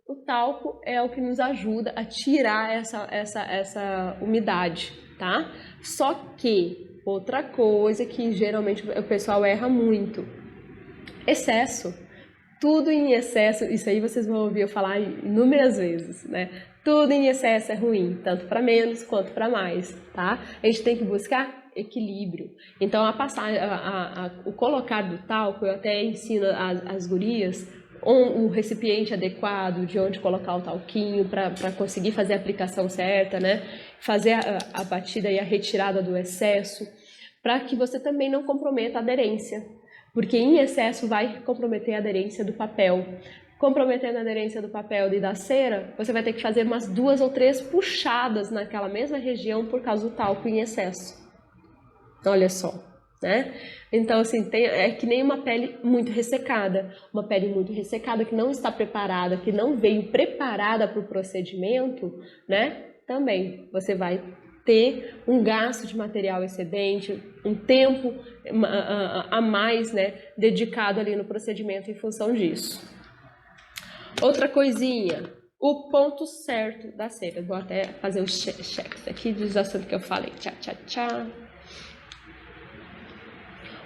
S1: O talco é o que nos ajuda a tirar essa umidade, tá? Só que outra coisa que geralmente o pessoal erra muito: excesso. Tudo em excesso, isso aí vocês vão ouvir eu falar inúmeras vezes, né? Tudo em excesso é ruim, tanto para menos quanto para mais, tá? A gente tem que buscar equilíbrio. Então, o colocar do talco, eu até ensino as gurias um recipiente adequado de onde colocar o talquinho para conseguir fazer a aplicação certa, né? Fazer a batida e a retirada do excesso, para que você também não comprometa a aderência, porque em excesso vai comprometer a aderência do papel. Comprometendo a aderência do papel e da cera, você vai ter que fazer umas 2 ou 3 puxadas naquela mesma região por causa do talco em excesso. Olha só, né? Então, assim, é que nem uma pele muito ressecada. Uma pele muito ressecada que não está preparada, que não veio preparada para o procedimento, né? Também você vai ter um gasto de material excedente, um tempo a mais, né, dedicado ali no procedimento em função disso. Outra coisinha, o ponto certo da cera. Vou até fazer os cheques aqui dos assuntos que eu falei.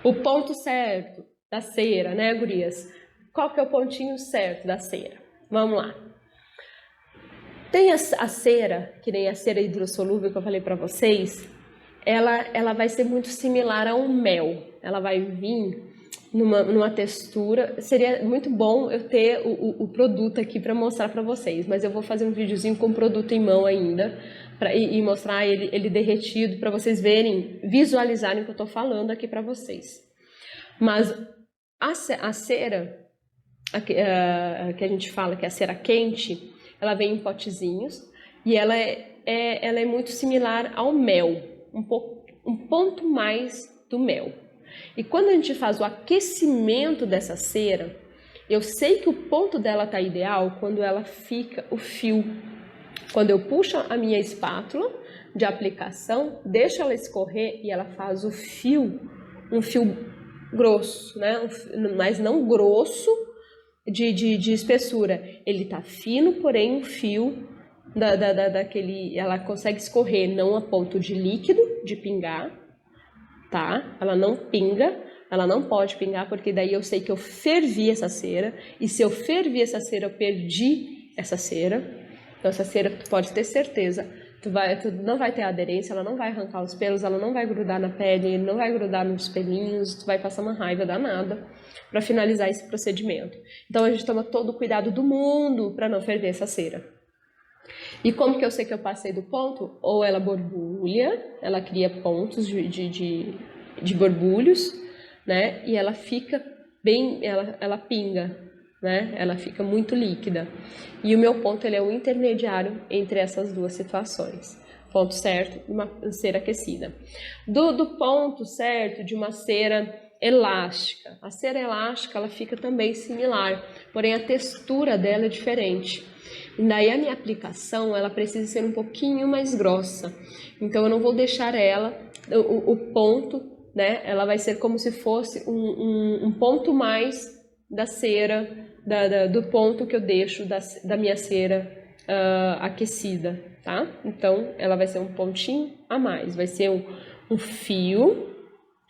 S1: O ponto certo da cera, né, gurias? Qual que é o pontinho certo da cera? Vamos lá. Tem a cera, que nem a cera hidrossolúvel que eu falei para vocês, ela vai ser muito similar a um mel. Ela vai vir numa textura. Seria muito bom eu ter o produto aqui para mostrar para vocês, mas eu vou fazer um videozinho com o produto em mão ainda e mostrar ele derretido para vocês verem, visualizarem o que eu estou falando aqui para vocês. Mas a cera que a gente fala que é a cera quente, ela vem em potezinhos e ela é muito similar ao mel, um ponto mais do mel. E quando a gente faz o aquecimento dessa cera, eu sei que o ponto dela tá ideal quando ela fica o fio. Quando eu puxo a minha espátula de aplicação, deixo ela escorrer e ela faz o fio, um fio grosso, né? Mas não grosso de espessura. Ele tá fino, porém o fio daquele, ela consegue escorrer não a ponto de líquido, de pingar, tá? Ela não pinga, ela não pode pingar, porque daí eu sei que eu fervi essa cera, e se eu fervi essa cera, eu perdi essa cera. Então essa cera, tu pode ter certeza, tu não vai ter aderência, ela não vai arrancar os pelos, ela não vai grudar na pele, não vai grudar nos pelinhos, tu vai passar uma raiva danada para finalizar esse procedimento. Então a gente toma todo o cuidado do mundo para não perder essa cera. E como que eu sei que eu passei do ponto? Ou ela borbulha, ela cria pontos de borbulhos, né? E ela fica bem, ela pinga, né? Ela fica muito líquida. E o meu ponto ele é o intermediário entre essas duas situações. Ponto certo e uma cera aquecida. Do ponto certo de uma cera elástica. A cera elástica ela fica também similar, porém a textura dela é diferente. E daí a minha aplicação ela precisa ser um pouquinho mais grossa. Então eu não vou deixar ela, o ponto, né? Ela vai ser como se fosse um ponto mais da cera, do ponto que eu deixo da minha cera aquecida, tá? Então ela vai ser um pontinho a mais, vai ser um fio,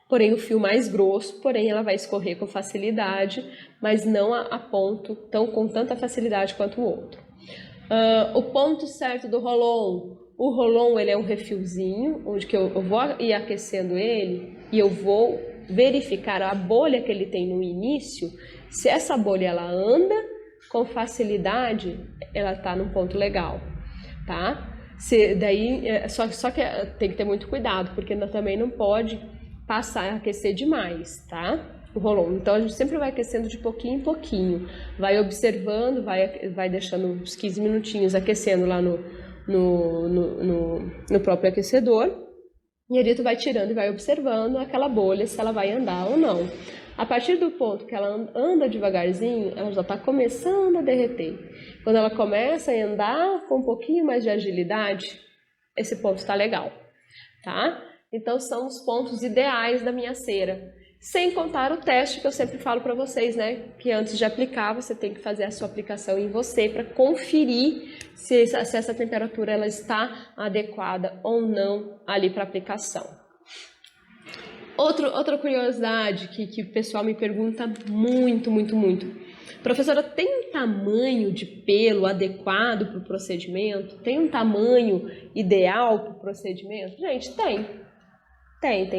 S1: porém o fio mais grosso, porém ela vai escorrer com facilidade, mas não a ponto com tanta facilidade quanto o outro. O ponto certo do roll-on. O roll-on ele é um refilzinho, onde que eu vou ir aquecendo ele e eu vou verificar a bolha que ele tem no início. Se essa bolha ela anda com facilidade, ela está num ponto legal, tá? Só que tem que ter muito cuidado, porque também não pode aquecer demais, tá? O roll-on. Então a gente sempre vai aquecendo de pouquinho em pouquinho, vai observando, vai deixando uns 15 minutinhos aquecendo lá no próprio aquecedor, e ali tu vai tirando e vai observando aquela bolha se ela vai andar ou não. A partir do ponto que ela anda devagarzinho, ela já está começando a derreter. Quando ela começa a andar com um pouquinho mais de agilidade, esse ponto está legal, tá? Então são os pontos ideais da minha cera. Sem contar o teste que eu sempre falo para vocês, né? Que antes de aplicar, você tem que fazer a sua aplicação em você para conferir se essa temperatura ela está adequada ou não ali para aplicação. Outra curiosidade que o pessoal me pergunta muito. Professora, tem um tamanho de pelo adequado para o procedimento? Tem um tamanho ideal para o procedimento? Gente, tem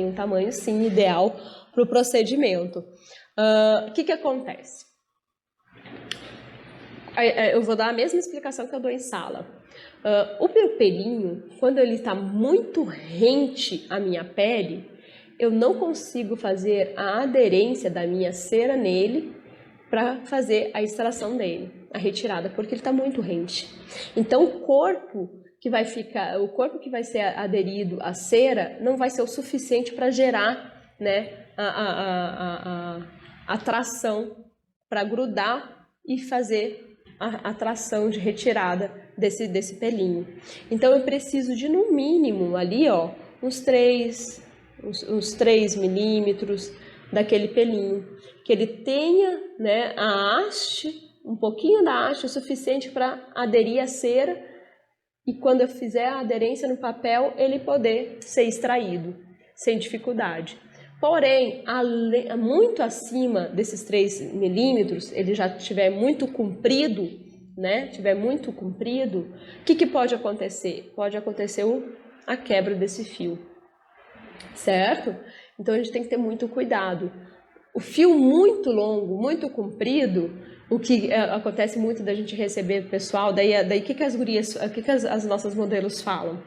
S1: um tamanho sim ideal para o procedimento. O que acontece? Eu vou dar a mesma explicação que eu dou em sala. O meu pelinho, quando ele está muito rente à minha pele, eu não consigo fazer a aderência da minha cera nele para fazer a extração dele, a retirada, porque ele está muito rente. Então o corpo que vai ser aderido à cera não vai ser o suficiente para gerar, né, a tração para grudar e fazer a tração de retirada desse pelinho. Então eu preciso de no mínimo ali, ó, uns 3 milímetros daquele pelinho, que ele tenha, né, a haste, um pouquinho da haste o suficiente para aderir à cera e quando eu fizer a aderência no papel, ele poder ser extraído sem dificuldade. Porém, muito acima desses 3 milímetros, ele já estiver muito comprido, né? O que pode acontecer? Pode acontecer a quebra desse fio, certo? Então a gente tem que ter muito cuidado. O fio muito longo, muito comprido, o que acontece muito da gente receber pessoal, daí o que as gurias, o que as nossas modelos falam?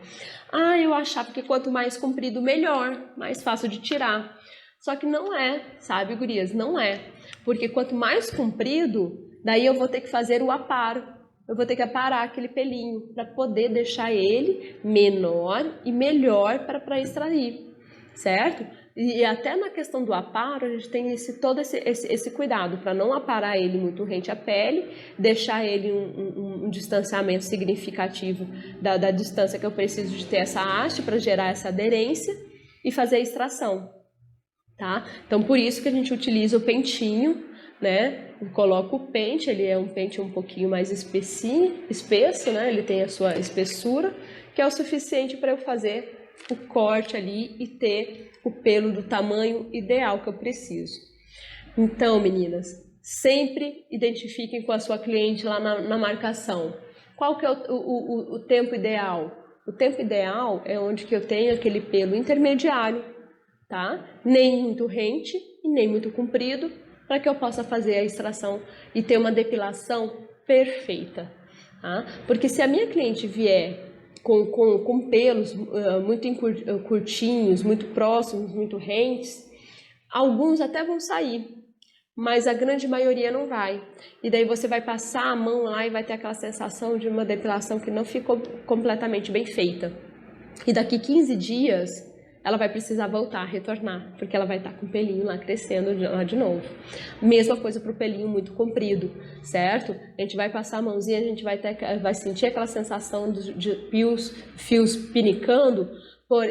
S1: Eu achava que quanto mais comprido, melhor, mais fácil de tirar. Só que não é, sabe, gurias? Não é. Porque quanto mais comprido, daí eu vou ter que fazer o aparo. Eu vou ter que aparar aquele pelinho para poder deixar ele menor e melhor para extrair, certo? E até na questão do aparo, a gente tem todo esse cuidado para não aparar ele muito rente à pele, deixar ele um distanciamento significativo da distância que eu preciso de ter essa haste para gerar essa aderência e fazer a extração, tá? Então, por isso que a gente utiliza o pentinho, né? Eu coloco o pente, ele é um pente um pouquinho mais espesso, né? Ele tem a sua espessura, que é o suficiente para eu fazer o corte ali e ter o pelo do tamanho ideal que eu preciso. Então, meninas, sempre identifiquem com a sua cliente lá na marcação. Qual que é o tempo ideal? O tempo ideal é onde que eu tenho aquele pelo intermediário, tá? Nem muito rente e nem muito comprido, para que eu possa fazer a extração e ter uma depilação perfeita, tá? Porque se a minha cliente vier com pelos muito curtinhos, muito próximos, muito rentes, alguns até vão sair, mas a grande maioria não vai. E daí você vai passar a mão lá e vai ter aquela sensação de uma depilação que não ficou completamente bem feita. E daqui 15 dias, ela vai precisar voltar, retornar, porque ela vai estar com o pelinho lá crescendo lá de novo. Mesma coisa para o pelinho muito comprido, certo? A gente vai passar a mãozinha, a gente vai sentir aquela sensação de fios pinicando,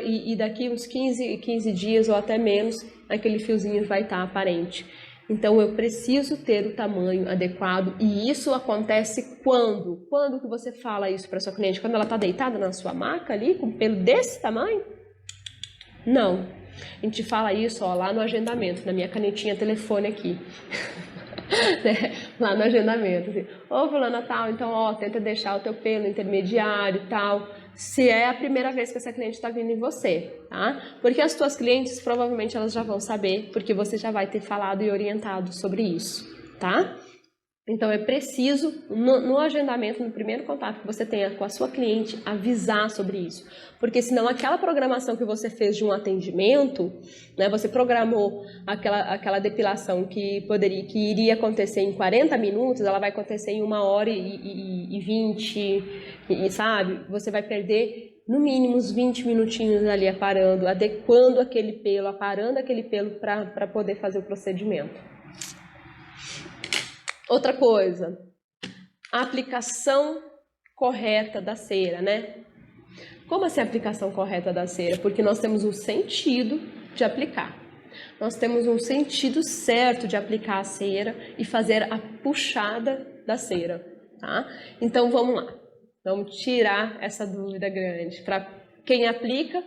S1: e daqui uns 15 dias ou até menos, aquele fiozinho vai estar aparente. Então, eu preciso ter o tamanho adequado, e isso acontece quando? Quando que você fala isso para sua cliente? Quando ela está deitada na sua maca ali, com pelo desse tamanho? Não. A gente fala isso lá no agendamento, na minha canetinha telefone aqui. Lá no agendamento. Assim, ô, fulana tal, então, tenta deixar o teu pelo intermediário e tal. Se é a primeira vez que essa cliente está vindo em você, tá? Porque as tuas clientes, provavelmente, elas já vão saber, porque você já vai ter falado e orientado sobre isso, tá? Então, é preciso, no agendamento, no primeiro contato que você tenha com a sua cliente, avisar sobre isso. Porque senão aquela programação que você fez de um atendimento, né, você programou aquela depilação que iria acontecer em 40 minutos, ela vai acontecer em 1h20, sabe? Você vai perder no mínimo uns 20 minutinhos ali aparando, adequando aquele pelo, aparando aquele pelo para poder fazer o procedimento. Outra coisa, a aplicação correta da cera, né? Como assim a aplicação correta da cera? Porque nós temos um sentido de aplicar. Nós temos um sentido certo de aplicar a cera e fazer a puxada da cera, tá? Então vamos lá, vamos tirar essa dúvida grande. Para quem aplica,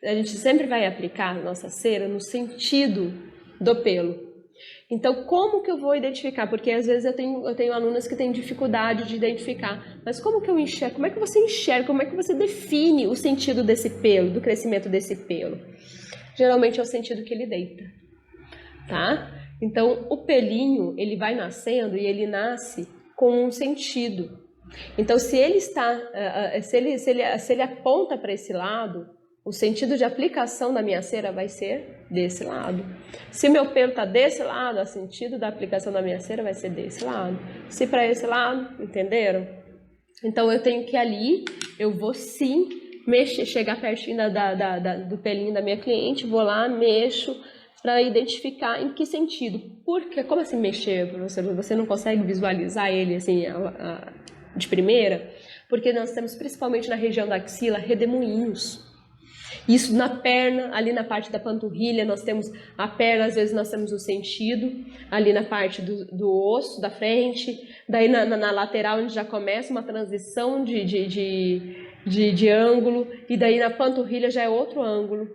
S1: a gente sempre vai aplicar a nossa cera no sentido do pelo. Então, como que eu vou identificar? Porque às vezes eu tenho alunas que têm dificuldade de identificar. Mas como que eu enxergo? Como é que você enxerga? Como é que você define o sentido desse pelo, do crescimento desse pelo? Geralmente é o sentido que ele deita, tá? Então, o pelinho, ele vai nascendo e ele nasce com um sentido. Então, se ele aponta para esse lado, o sentido de aplicação da minha cera vai ser desse lado. Se meu pelo está desse lado, o sentido da aplicação da minha cera vai ser desse lado. Se para esse lado, entenderam? Então eu tenho que ali, eu vou sim chegar pertinho do pelinho da minha cliente, vou lá, mexo para identificar em que sentido. Porque, como assim mexer, professor? Você não consegue visualizar ele assim de primeira? Porque nós temos, principalmente na região da axila, redemoinhos. Isso na perna, ali na parte da panturrilha, nós temos a perna, às vezes nós temos o sentido, ali na parte do osso, da frente, daí na lateral a gente já começa uma transição de ângulo, e daí na panturrilha já é outro ângulo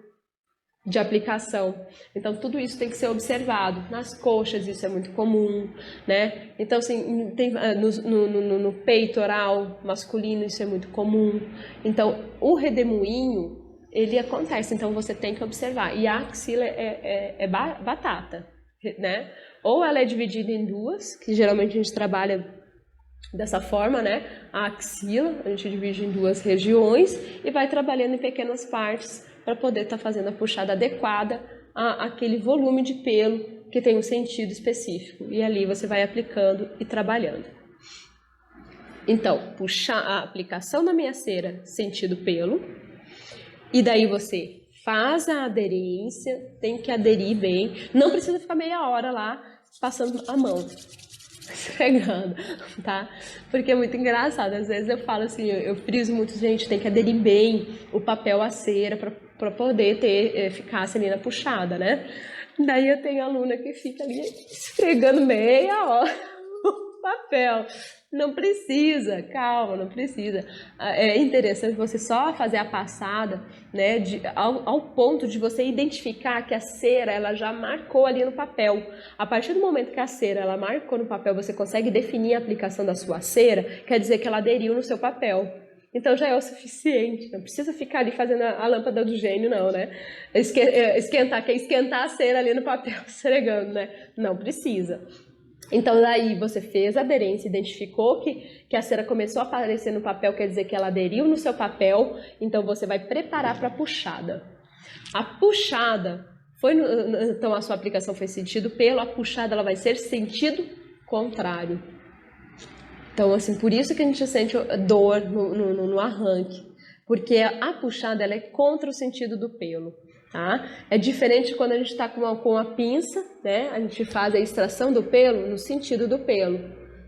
S1: de aplicação. Então tudo isso tem que ser observado. Nas coxas isso é muito comum, né? Então assim, no peitoral masculino isso é muito comum. Então o redemoinho, ele acontece, então você tem que observar. E a axila é batata, né? Ou ela é dividida em duas, que geralmente a gente trabalha dessa forma, né? A axila, a gente divide em duas regiões e vai trabalhando em pequenas partes para poder estar fazendo a puxada adequada àquele volume de pelo que tem um sentido específico. E ali você vai aplicando e trabalhando. Então, puxar a aplicação da minha cera, sentido pelo. E daí você faz a aderência, tem que aderir bem. Não precisa ficar meia hora lá passando a mão, esfregando, tá? Porque é muito engraçado. Às vezes eu falo assim, eu friso muito, gente, tem que aderir bem o papel à cera para poder ter eficácia ali na puxada, né? Daí eu tenho aluna que fica ali esfregando meia hora o papel. Não precisa, calma, não precisa. É interessante você só fazer a passada, né, ao ponto de você identificar que a cera ela já marcou ali no papel. A partir do momento que a cera ela marcou no papel, você consegue definir a aplicação da sua cera, quer dizer que ela aderiu no seu papel. Então já é o suficiente, não precisa ficar ali fazendo a lâmpada do gênio não, né? Esquentar a cera ali no papel, esfregando, né? Não precisa. Então daí você fez a aderência, identificou que a cera começou a aparecer no papel, quer dizer que ela aderiu no seu papel, então você vai preparar para a puxada. A puxada, então a sua aplicação foi sentido pelo, a puxada ela vai ser sentido contrário. Então assim, por isso que a gente sente dor no arranque, porque a puxada ela é contra o sentido do pelo. Tá? É diferente quando a gente está com a pinça, né? A gente faz a extração do pelo no sentido do pelo,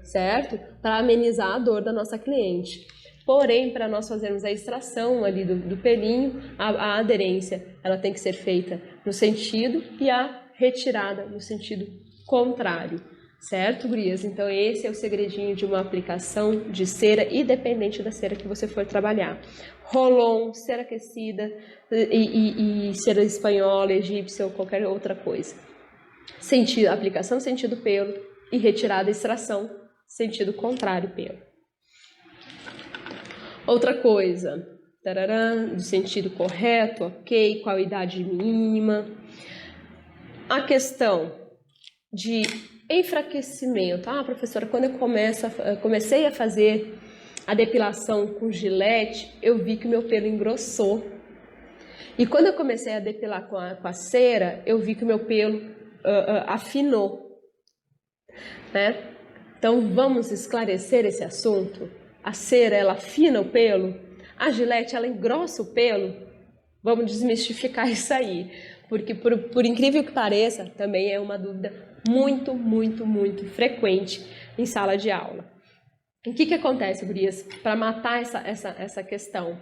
S1: certo? Para amenizar a dor da nossa cliente. Porém, para nós fazermos a extração ali do pelinho, a aderência ela tem que ser feita no sentido e a retirada no sentido contrário, certo, gurias? Então esse é o segredinho de uma aplicação de cera, independente da cera que você for trabalhar. Rolon, cera aquecida e cera espanhola, egípcia ou qualquer outra coisa. Aplicação sentido pelo e retirada extração sentido contrário pelo. Outra coisa, do sentido correto, ok, qual a idade mínima. A questão de enfraquecimento. Ah, professora, quando eu comecei a fazer a depilação com gilete, eu vi que o meu pelo engrossou. E quando eu comecei a depilar com a cera, eu vi que o meu pelo afinou. Né? Então vamos esclarecer esse assunto. A cera, ela afina o pelo? A gilete, ela engrossa o pelo? Vamos desmistificar isso aí. Porque por incrível que pareça, também é uma dúvida muito, muito, muito frequente em sala de aula. O que acontece, gurias, para matar essa questão?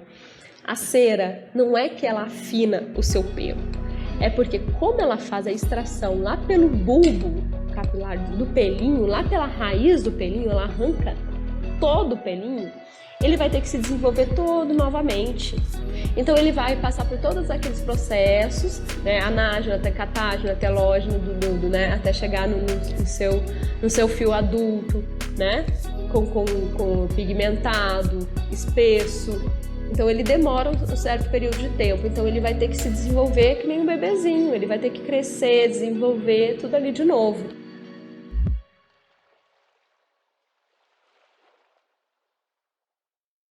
S1: A cera não é que ela afina o seu pelo, é porque como ela faz a extração lá pelo bulbo capilar do pelinho, lá pela raiz do pelinho, ela arranca todo o pelinho, ele vai ter que se desenvolver todo novamente. Então ele vai passar por todos aqueles processos, né, anágeno, até catágeno, até telógeno, né, até chegar no seu fio adulto, né, com pigmentado, espesso. Então ele demora um certo período de tempo, então ele vai ter que se desenvolver que nem um bebezinho, ele vai ter que crescer, desenvolver tudo ali de novo.